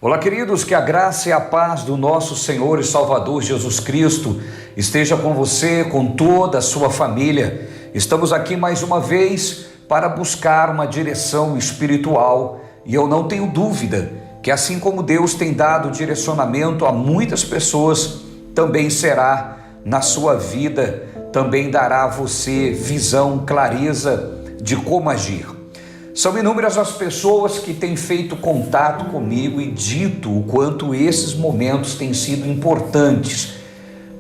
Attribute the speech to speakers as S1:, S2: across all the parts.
S1: Olá, queridos, que a graça e a paz do nosso Senhor e Salvador Jesus Cristo esteja com você, com toda a sua família. Estamos aqui mais uma vez para buscar uma direção espiritual e eu não tenho dúvida que assim como Deus tem dado direcionamento a muitas pessoas, também será na sua vida, também dará a você visão, clareza de como agir. São inúmeras as pessoas que têm feito contato comigo e dito o quanto esses momentos têm sido importantes,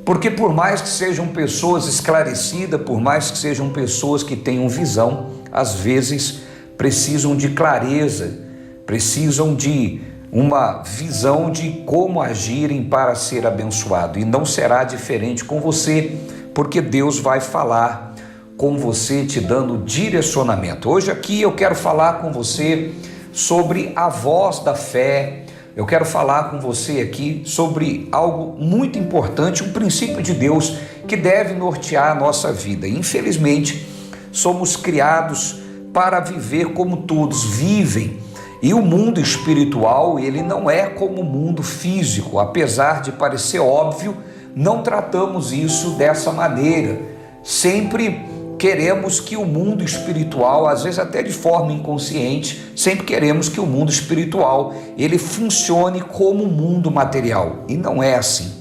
S1: porque por mais que sejam pessoas esclarecidas, por mais que sejam pessoas que tenham visão, às vezes precisam de clareza, precisam de uma visão de como agirem para ser abençoado, e não será diferente com você, porque Deus vai falar com você, te dando direcionamento. Hoje aqui eu quero falar com você sobre a voz da fé. Eu quero falar com você aqui sobre algo muito importante, um princípio de Deus que deve nortear a nossa vida. Infelizmente, somos criados para viver como todos vivem, e o mundo espiritual, ele não é como o mundo físico. Apesar de parecer óbvio, não tratamos isso dessa maneira. Sempre queremos que o mundo espiritual, às vezes até de forma inconsciente, sempre queremos que o mundo espiritual ele funcione como o mundo material, e não é assim.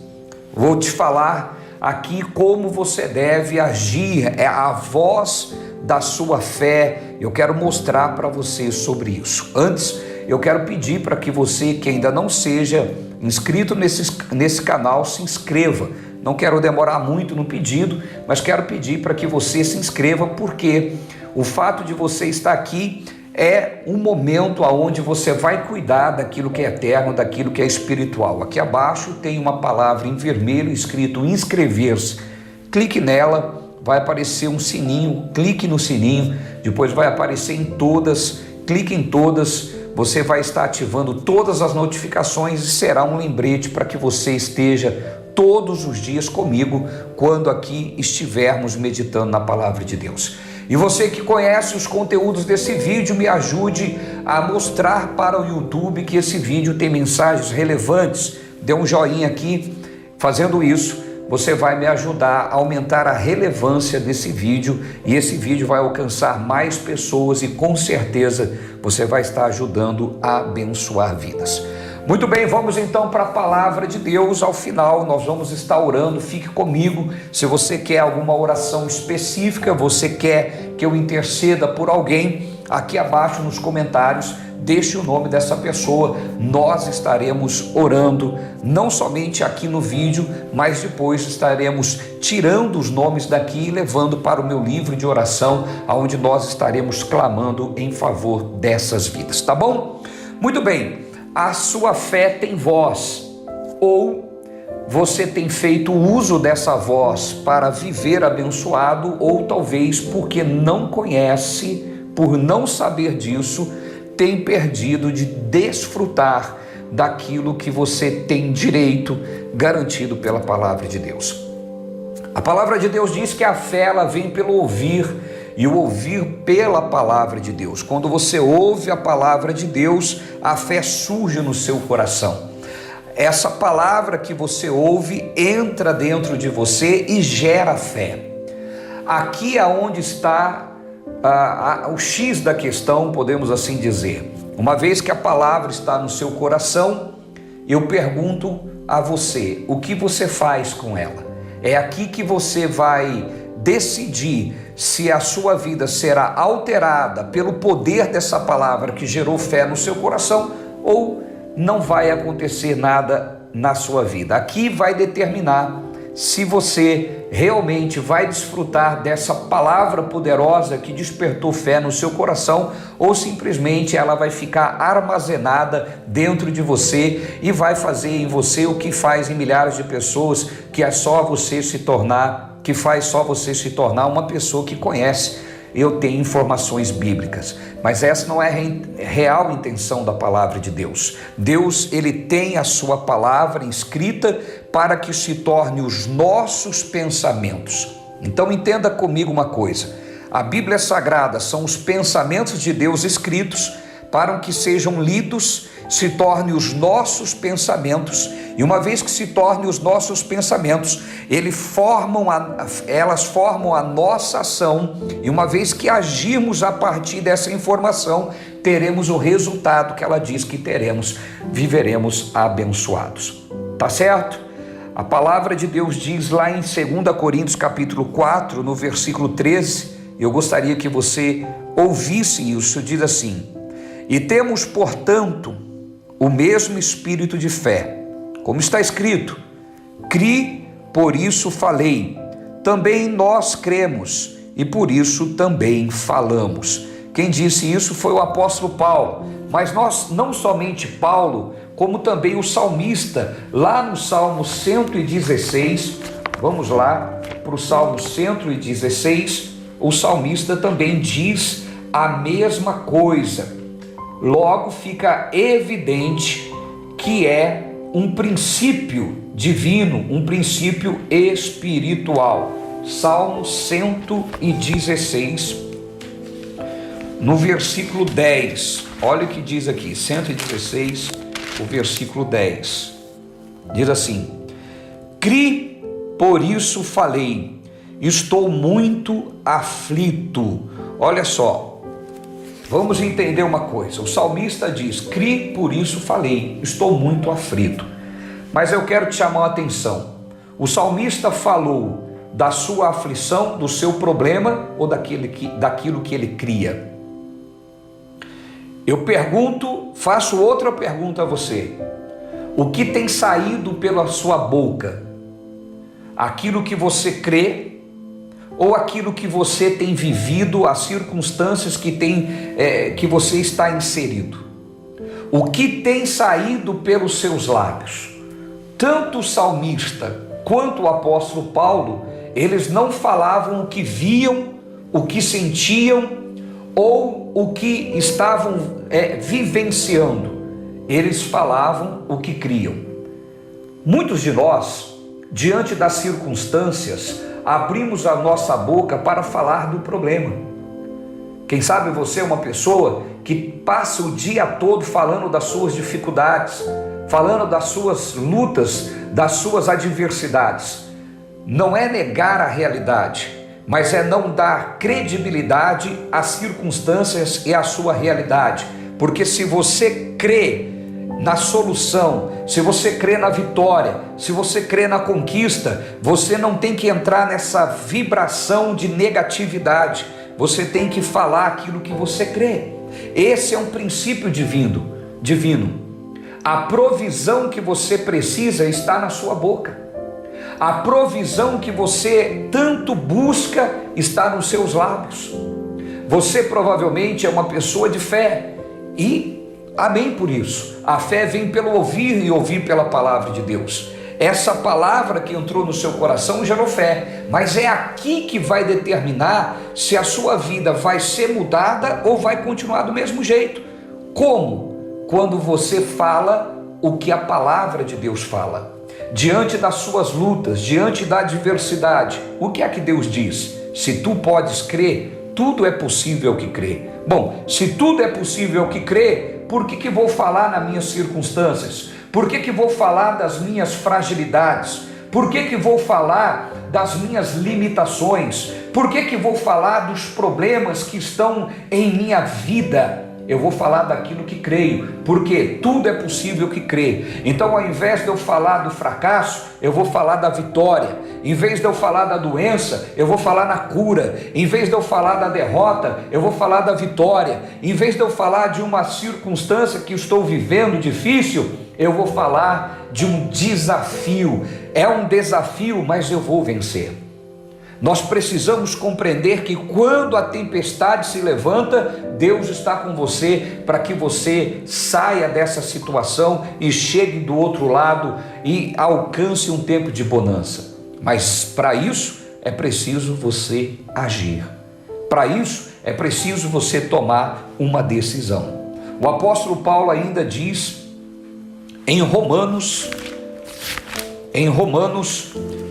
S1: Vou te falar aqui como você deve agir, é a voz da sua fé. Eu quero mostrar para você sobre isso. Antes, eu quero pedir para que você que ainda não seja inscrito nesse canal, se inscreva. Não quero demorar muito no pedido, mas quero pedir para que você se inscreva, porque o fato de você estar aqui é um momento onde você vai cuidar daquilo que é eterno, daquilo que é espiritual. Aqui abaixo tem uma palavra em vermelho escrito inscrever-se. Clique nela, vai aparecer um sininho, clique no sininho, depois vai aparecer em todas, clique em todas. Você vai estar ativando todas as notificações e será um lembrete para que você esteja todos os dias comigo quando aqui estivermos meditando na palavra de Deus. E você que conhece os conteúdos desse vídeo, me ajude a mostrar para o YouTube que esse vídeo tem mensagens relevantes. Dê um joinha aqui. Fazendo isso, você vai me ajudar a aumentar a relevância desse vídeo, e esse vídeo vai alcançar mais pessoas e com certeza você vai estar ajudando a abençoar vidas. Muito bem, vamos então para a palavra de Deus. Ao final nós vamos estar orando, fique comigo. Se você quer alguma oração específica, você quer que eu interceda por alguém, aqui abaixo nos comentários, deixe o nome dessa pessoa. Nós estaremos orando, não somente aqui no vídeo, mas depois estaremos tirando os nomes daqui e levando para o meu livro de oração, onde nós estaremos clamando em favor dessas vidas, tá bom? Muito bem. A sua fé tem voz, ou você tem feito uso dessa voz para viver abençoado, ou talvez porque não conhece, por não saber disso, tem perdido de desfrutar daquilo que você tem direito garantido pela palavra de Deus. A palavra de Deus diz que a fé ela vem pelo ouvir, e o ouvir pela palavra de Deus. Quando você ouve a palavra de Deus, a fé surge no seu coração. Essa palavra que você ouve entra dentro de você e gera fé. Aqui é onde está o X da questão, podemos assim dizer. Uma vez que a palavra está no seu coração, eu pergunto a você, o que você faz com ela? É aqui que você vai decidir se a sua vida será alterada pelo poder dessa palavra que gerou fé no seu coração, ou não vai acontecer nada na sua vida. Aqui vai determinar se você realmente vai desfrutar dessa palavra poderosa que despertou fé no seu coração, ou simplesmente ela vai ficar armazenada dentro de você e vai fazer em você o que faz em milhares de pessoas, que é só você se tornar uma pessoa que conhece. Eu tenho informações bíblicas, mas essa não é a real intenção da palavra de Deus. Deus, ele tem a sua palavra escrita para que se torne os nossos pensamentos. Então entenda comigo uma coisa, a Bíblia Sagrada são os pensamentos de Deus escritos para que sejam lidos, se torne os nossos pensamentos, e uma vez que se torne os nossos pensamentos, elas formam a nossa ação, e uma vez que agirmos a partir dessa informação, teremos o resultado que ela diz que teremos, viveremos abençoados. Tá certo? A palavra de Deus diz lá em 2 Coríntios capítulo 4, no versículo 13, eu gostaria que você ouvisse isso, diz assim: e temos, portanto, o mesmo espírito de fé, como está escrito, cri, por isso falei, também nós cremos, e por isso também falamos. Quem disse isso foi o apóstolo Paulo, mas não somente Paulo, como também o salmista, lá no Salmo 116, vamos lá para o Salmo 116, o salmista também diz a mesma coisa. Logo fica evidente que é um princípio divino, um princípio espiritual. Salmo 116, no versículo 10, olha o que diz aqui, 116, o versículo 10, diz assim: cri, por isso falei, estou muito aflito. Olha só, vamos entender uma coisa, o salmista diz, cri, por isso falei, estou muito aflito. Mas eu quero te chamar a atenção, o salmista falou da sua aflição, do seu problema, ou daquilo que ele cria? Eu pergunto, faço outra pergunta a você: o que tem saído pela sua boca? Aquilo que você crê ou aquilo que você tem vivido, as circunstâncias que você está inserido? O que tem saído pelos seus lábios? Tanto o salmista quanto o apóstolo Paulo, eles não falavam o que viam, o que sentiam, ou o que estavam vivenciando, eles falavam o que criam. Muitos de nós, diante das circunstâncias, abrimos a nossa boca para falar do problema. Quem sabe você é uma pessoa que passa o dia todo falando das suas dificuldades, falando das suas lutas, das suas adversidades. Não é negar a realidade, mas é não dar credibilidade às circunstâncias e à sua realidade. Porque se você crê na solução, se você crê na vitória, se você crê na conquista, você não tem que entrar nessa vibração de negatividade, você tem que falar aquilo que você crê. Esse é um princípio divino. A provisão que você precisa está na sua boca. A provisão que você tanto busca está nos seus lábios. Você provavelmente é uma pessoa de fé e amém por isso. A fé vem pelo ouvir e ouvir pela palavra de Deus. Essa palavra que entrou no seu coração gerou fé, mas é aqui que vai determinar se a sua vida vai ser mudada ou vai continuar do mesmo jeito. Como? Quando você fala o que a palavra de Deus fala. Diante das suas lutas, diante da adversidade, o que é que Deus diz? Se tu podes crer, tudo é possível ao que crê. Bom, se tudo é possível ao que crê, por que vou falar nas minhas circunstâncias? Por que vou falar das minhas fragilidades? Por que vou falar das minhas limitações? Por que vou falar dos problemas que estão em minha vida? Eu vou falar daquilo que creio, porque tudo é possível que crê. Então, ao invés de eu falar do fracasso, eu vou falar da vitória. Em vez de eu falar da doença, eu vou falar na cura. Em vez de eu falar da derrota, eu vou falar da vitória. Em vez de eu falar de uma circunstância que estou vivendo difícil, eu vou falar de um desafio. É um desafio, mas eu vou vencer. Nós precisamos compreender que quando a tempestade se levanta, Deus está com você para que você saia dessa situação e chegue do outro lado e alcance um tempo de bonança. Mas para isso é preciso você agir. Para isso é preciso você tomar uma decisão. O apóstolo Paulo ainda diz em Romanos,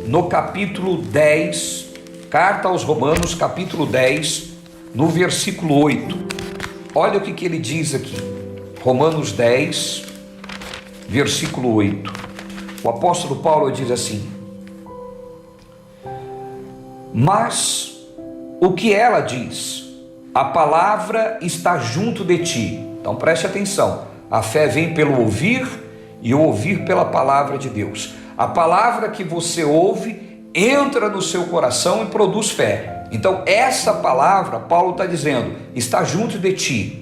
S1: no capítulo 10, carta aos Romanos, capítulo 10, no versículo 8. Olha o que ele diz aqui. Romanos 10, versículo 8. O apóstolo Paulo diz assim: mas o que ela diz? A palavra está junto de ti. Então preste atenção, a fé vem pelo ouvir e o ouvir pela palavra de Deus. A palavra que você ouve entra no seu coração e produz fé. Então essa palavra, Paulo está dizendo, está junto de ti.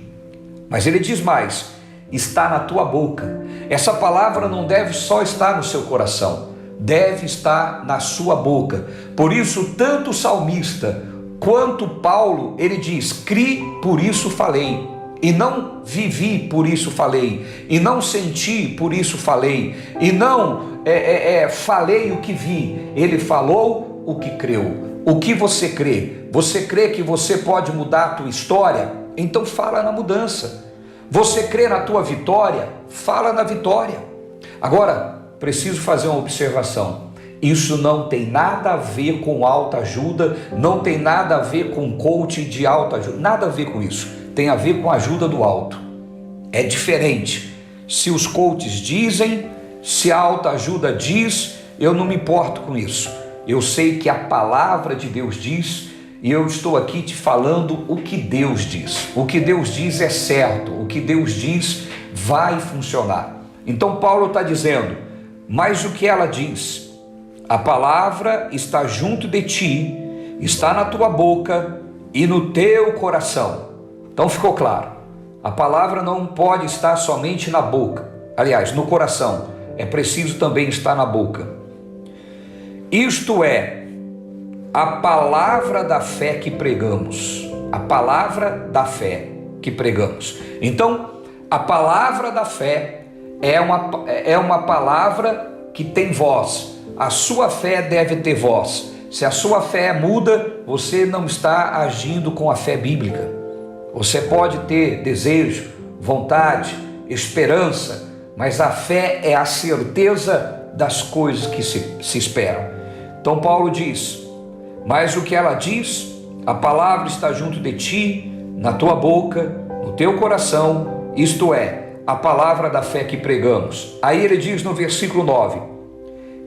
S1: Mas ele diz mais, está na tua boca. Essa palavra não deve só estar no seu coração, deve estar na sua boca. Por isso, tanto o salmista quanto Paulo, ele diz, cri, por isso falei, e não vivi, por isso falei, e não senti, por isso falei, e não falei o que vi. Ele falou o que creu. O que você crê? Você crê que você pode mudar a tua história? Então fala na mudança. Você crê na tua vitória? Fala na vitória. Agora, preciso fazer uma observação. Isso não tem nada a ver com autoajuda, não tem nada a ver com coaching de autoajuda, nada a ver com isso. Tem a ver com a ajuda do alto. É diferente. Se os coaches dizem, se a autoajuda diz, eu não me importo com isso. Eu sei que a palavra de Deus diz, e eu estou aqui te falando o que Deus diz. O que Deus diz é certo, o que Deus diz vai funcionar. Então Paulo está dizendo, mas o que ela diz? A palavra está junto de ti, está na tua boca e no teu coração. Então ficou claro, a palavra não pode estar somente na boca, aliás, no coração, é preciso também estar na boca. Isto é, a palavra da fé que pregamos, a palavra da fé que pregamos. Então, a palavra da fé é uma palavra que tem voz. A sua fé deve ter voz. Se a sua fé é muda, você não está agindo com a fé bíblica. Você pode ter desejo, vontade, esperança, mas a fé é a certeza das coisas que se esperam. Então Paulo diz, mas o que ela diz, a palavra está junto de ti, na tua boca, no teu coração, isto é, a palavra da fé que pregamos. Aí ele diz no versículo 9,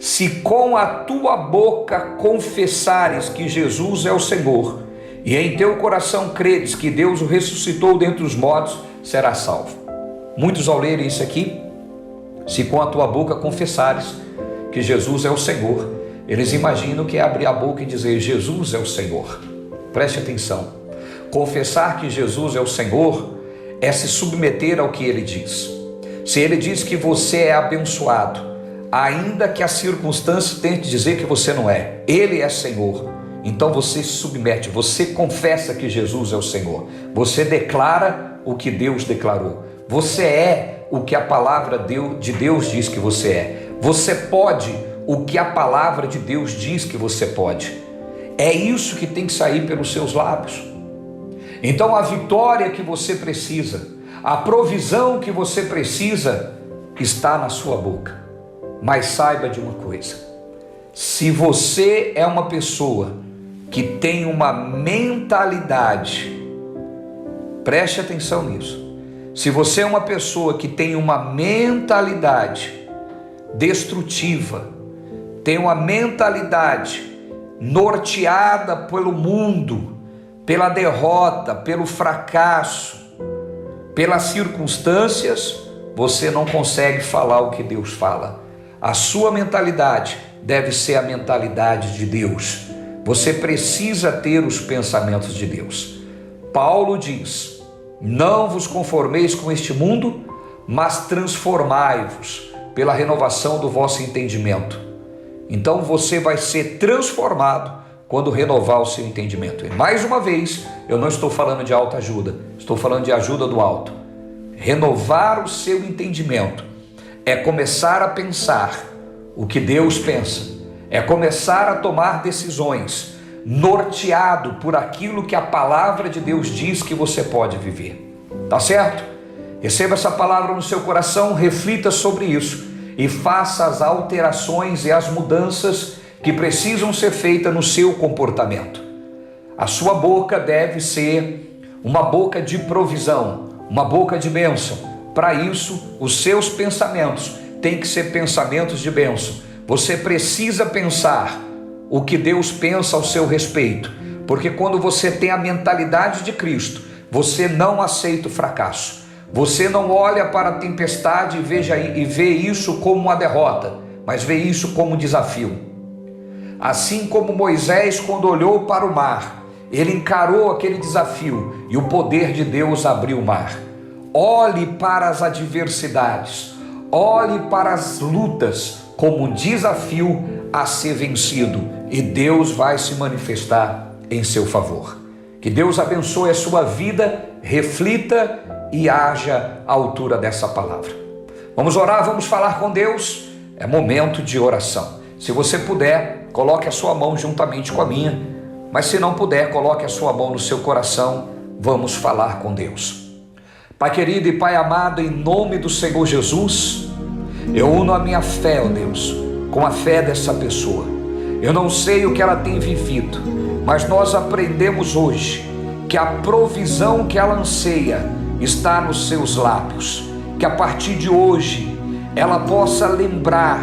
S1: se com a tua boca confessares que Jesus é o Senhor, e em teu coração credes que Deus o ressuscitou dentre os mortos, serás salvo. Muitos ao lerem isso aqui, se com a tua boca confessares que Jesus é o Senhor, eles imaginam que é abrir a boca e dizer, Jesus é o Senhor. Preste atenção, confessar que Jesus é o Senhor é se submeter ao que Ele diz. Se Ele diz que você é abençoado, ainda que a circunstância tente dizer que você não é, Ele é Senhor, então você se submete, você confessa que Jesus é o Senhor, você declara o que Deus declarou, você é o que a palavra de Deus diz que você é, você pode o que a palavra de Deus diz que você pode. É isso que tem que sair pelos seus lábios. Então a vitória que você precisa, a provisão que você precisa, está na sua boca. Mas saiba de uma coisa, se você é uma pessoa que tem uma mentalidade, preste atenção nisso, se você é uma pessoa que tem uma mentalidade destrutiva, tem uma mentalidade norteada pelo mundo, pela derrota, pelo fracasso, pelas circunstâncias, você não consegue falar o que Deus fala. A sua mentalidade deve ser a mentalidade de Deus. Você precisa ter os pensamentos de Deus. Paulo diz, não vos conformeis com este mundo, mas transformai-vos pela renovação do vosso entendimento. Então você vai ser transformado quando renovar o seu entendimento. E mais uma vez, eu não estou falando de autoajuda, estou falando de ajuda do alto. Renovar o seu entendimento é começar a pensar o que Deus pensa, é começar a tomar decisões norteado por aquilo que a palavra de Deus diz que você pode viver. Tá certo? Receba essa palavra no seu coração, reflita sobre isso e faça as alterações e as mudanças que precisam ser feitas no seu comportamento. A sua boca deve ser uma boca de provisão, uma boca de bênção, Para isso, os seus pensamentos têm que ser pensamentos de bênção. Você precisa pensar o que Deus pensa ao seu respeito, porque quando você tem a mentalidade de Cristo, você não aceita o fracasso. Você não olha para a tempestade e vê isso como uma derrota, mas vê isso como um desafio. Assim como Moisés, quando olhou para o mar, ele encarou aquele desafio e o poder de Deus abriu o mar. Olhe para as adversidades, olhe para as lutas como um desafio a ser vencido, e Deus vai se manifestar em seu favor. Que Deus abençoe a sua vida, reflita e haja à altura dessa palavra. Vamos orar, vamos falar com Deus. É momento de oração. Se você puder, coloque a sua mão juntamente com a minha, mas se não puder, coloque a sua mão no seu coração. Vamos falar com Deus. Pai querido e Pai amado, em nome do Senhor Jesus, eu uno a minha fé, ó Deus, com a fé dessa pessoa. Eu não sei o que ela tem vivido, mas nós aprendemos hoje que a provisão que ela anseia está nos seus lábios. Que a partir de hoje ela possa lembrar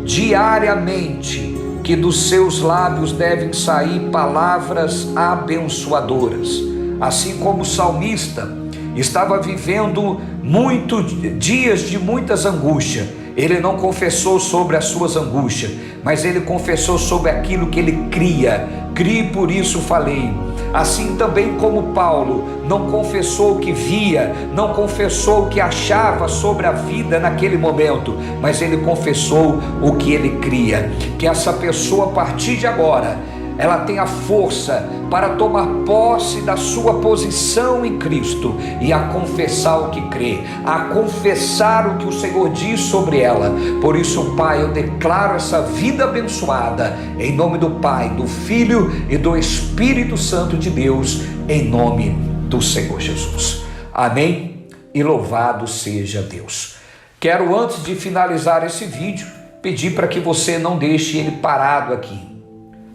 S1: diariamente que dos seus lábios devem sair palavras abençoadoras. Assim como o salmista estava vivendo muitos dias de muitas angústias, ele não confessou sobre as suas angústias, mas ele confessou sobre aquilo que ele cria. Crie, por isso falei. Assim também como Paulo não confessou o que via, não confessou o que achava sobre a vida naquele momento, mas ele confessou o que ele cria. Que essa pessoa, a partir de agora, ela tenha força para tomar posse da sua posição em Cristo e a confessar o que crê, a confessar o que o Senhor diz sobre ela. Por isso, Pai, eu declaro essa vida abençoada, em nome do Pai, do Filho e do Espírito Santo de Deus, em nome do Senhor Jesus. Amém? E louvado seja Deus. Quero, antes de finalizar esse vídeo, pedir para que você não deixe ele parado aqui.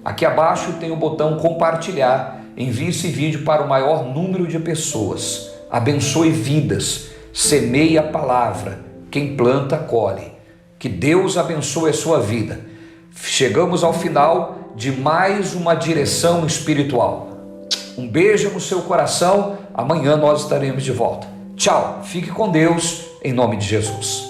S1: Aqui abaixo tem o botão compartilhar. Envie esse vídeo para o maior número de pessoas. Abençoe vidas. Semeie a palavra. Quem planta, colhe. Que Deus abençoe a sua vida. Chegamos ao final de mais uma direção espiritual. Um beijo no seu coração. Amanhã nós estaremos de volta. Tchau. Fique com Deus, em nome de Jesus.